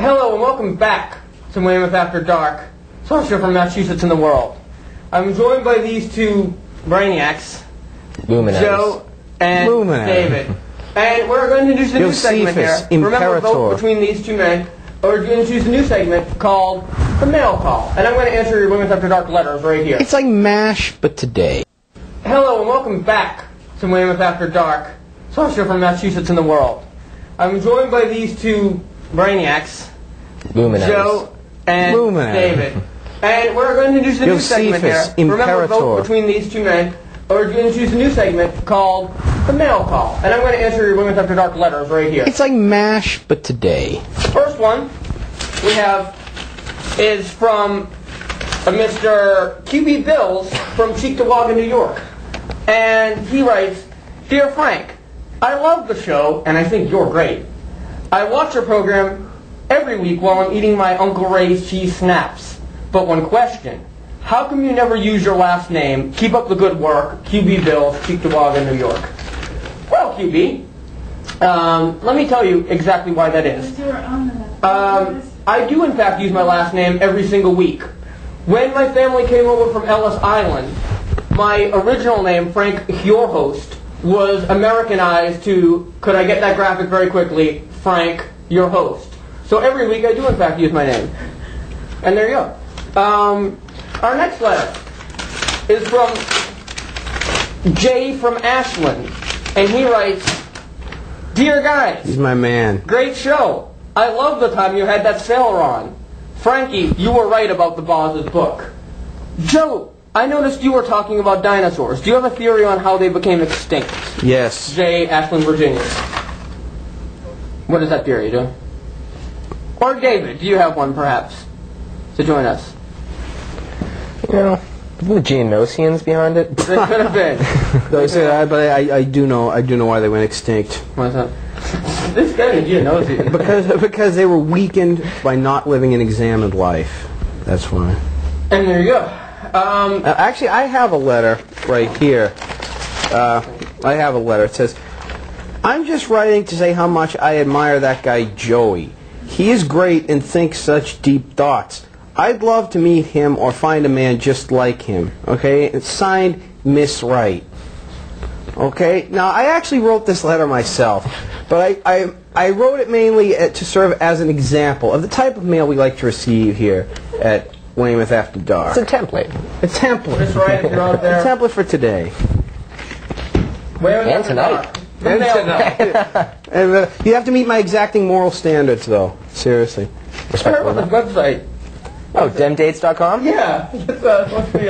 Hello and welcome back to Weymouth After Dark, first show from Massachusetts in the world. I'm joined by these two brainiacs, Joe and David. And we're going to introduce a new segment here. Remember, vote between these two men. We're going to introduce a new segment called The Mail Call. And I'm going to answer your Weymouth After Dark letters right here. It's like MASH, but today. Hello and welcome back to Weymouth After Dark, first show from Massachusetts in the world. I'm joined by these two brainiacs, Joe and David. And we're going to introduce a new segment here. Remember, vote between these two men. We're going to introduce a new segment called The Mail Call. And I'm going to answer your Weymouth After Dark letters right here. It's like MASH, but today. First one we have is from Mr. QB Bills from Cheektowaga, New York. And he writes, Dear Frank, I love the show, and I think you're great. I watch your program every week while I'm eating my Uncle Ray's cheese snaps. But one question, how come you never use your last name? Keep up the good work, QB Bills, Cheektowaga, New York. Well, QB, let me tell you exactly why that is. I do in fact use my last name every single week. When my family came over from Ellis Island, my original name, Frank Your Host, was Americanized to, could I get that graphic very quickly, Frank Your Host. So every week I do in fact use my name. And there you go. Our next letter is from Jay from Ashland, and he writes, Dear guys, he's my man. Great show. I love the time you had that sailor on. Frankie, you were right about the Boz's book. Joe, I noticed you were talking about dinosaurs. Do you have a theory on how they became extinct? Yes. Jay, Ashland, Virginia. What is that theory, Joe? Or David, do you have one perhaps to join us? You know, the Geonosians behind it. They could have been. But I do know why they went extinct. Why is that? This guy is Geonosian. because they were weakened by not living an examined life. That's why. And there you go. Actually, I have a letter right here. I have a letter. It says, I'm just writing to say how much I admire that guy Joey. He is great and thinks such deep thoughts. I'd love to meet him or find a man just like him. Okay? It's signed, Miss Wright. Okay? Now, I actually wrote this letter myself, but I wrote it mainly to serve as an example of the type of mail we like to receive here at Weymouth After Dark. It's a template. A template. Miss Wright, you're out there. A template for today. And tonight. And tonight. And, you have to meet my exacting moral standards, though. Seriously. I heard about this website. Oh, demdates.com? Yeah, it's must be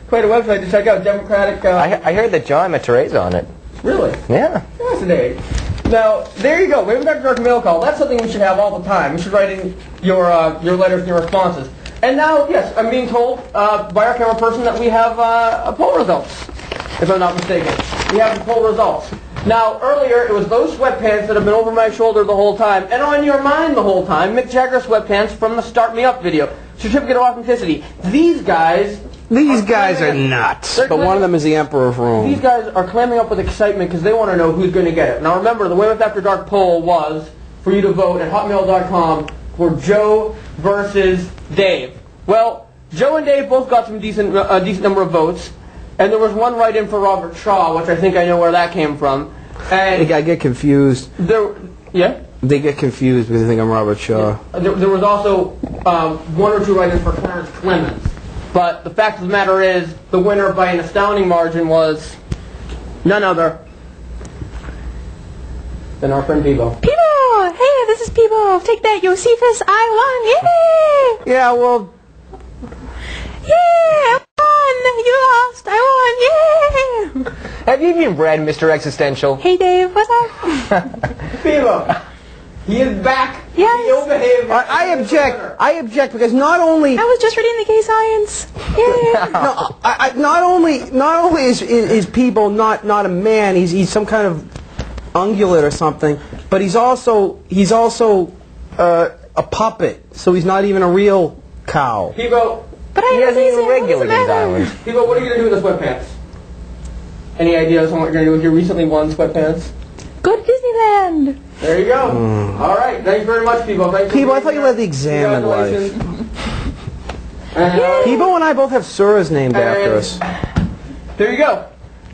quite a website to check out. Democratic. I heard that John Matare's on it. Really? Yeah. Fascinating. Now, there you go. Weymouth After Dark mail call. That's something we should have all the time. We should write in your letters and your responses. And now, yes, I'm being told by our camera person that we have poll results, if I'm not mistaken. We have the poll results. Now, earlier, it was those sweatpants that have been over my shoulder the whole time, and on your mind the whole time, Mick Jagger sweatpants from the Start Me Up video. Certificate of Authenticity. These guys are nuts. But one of them is the Emperor of Rome. These guys are clamming up with excitement because they want to know who's going to get it. Now, remember, the Weymouth After Dark poll was for you to vote at hotmail.com for Joe versus Dave. Well, Joe and Dave both got some decent number of votes, and there was one write-in for Robert Shaw, which I think I know where that came from. And I get confused. Yeah? They get confused because they think I'm Robert Shaw. Yeah. There was also one or two write-ins for Clarence Clemens. But the fact of the matter is, the winner by an astounding margin was none other than our friend Peebo. Peebo! Hey, this is Peebo. Take that, Josephus. I won. Yay! Yeah, well... Yeah, I won. You lost. I won. Yeah! Have you been bred, Mr. Existential? Hey, Dave. What's up? Peebo! He is back. Yes. He ill-behaved. I object. I object because not only... I was just reading the K-Science. Yeah. Not only is Peebo not a man, he's some kind of ungulate or something, but he's also a puppet, so he's not even a real cow. Peebo, but I he doesn't even regulate these islands. Peebo, what are you going to do with the sweatpants? Any ideas on what you're going to do with your recently won sweatpants? Go to Disneyland. There you go. All right. Thank you very much, people. Thank you. Peebo, I thought you led the exam in life. Peebo and I both have Suras named after us. There you go.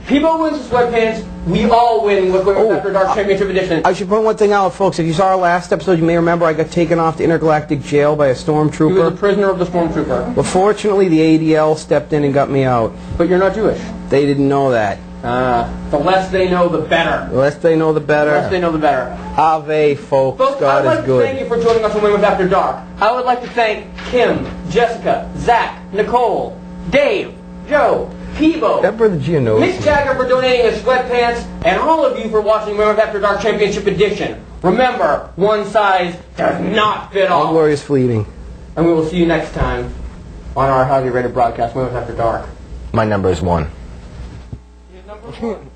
Peebo wins with sweatpants. We all win with Weymouth After Dark Championship Edition. I should point one thing out, folks. If you saw our last episode, you may remember I got taken off to intergalactic jail by a stormtrooper. You were the prisoner of the stormtrooper. But fortunately, the ADL stepped in and got me out. But you're not Jewish. They didn't know that. The less they know, the better. The less they know, the better. The less they know, the better. Ave, folks. God I'd like is good. to thank you for joining us on Weymouth After Dark. I would like to thank Kim, Jessica, Zach, Nicole, Dave, Joe, Peebo, That brother Gio knows. Mick Jagger for donating his sweatpants, and all of you for watching Weymouth After Dark Championship Edition. Remember, one size does not fit all. All glory is fleeting. And we will see you next time on our highly rated broadcast, Weymouth After Dark. My number is 1. Number 1.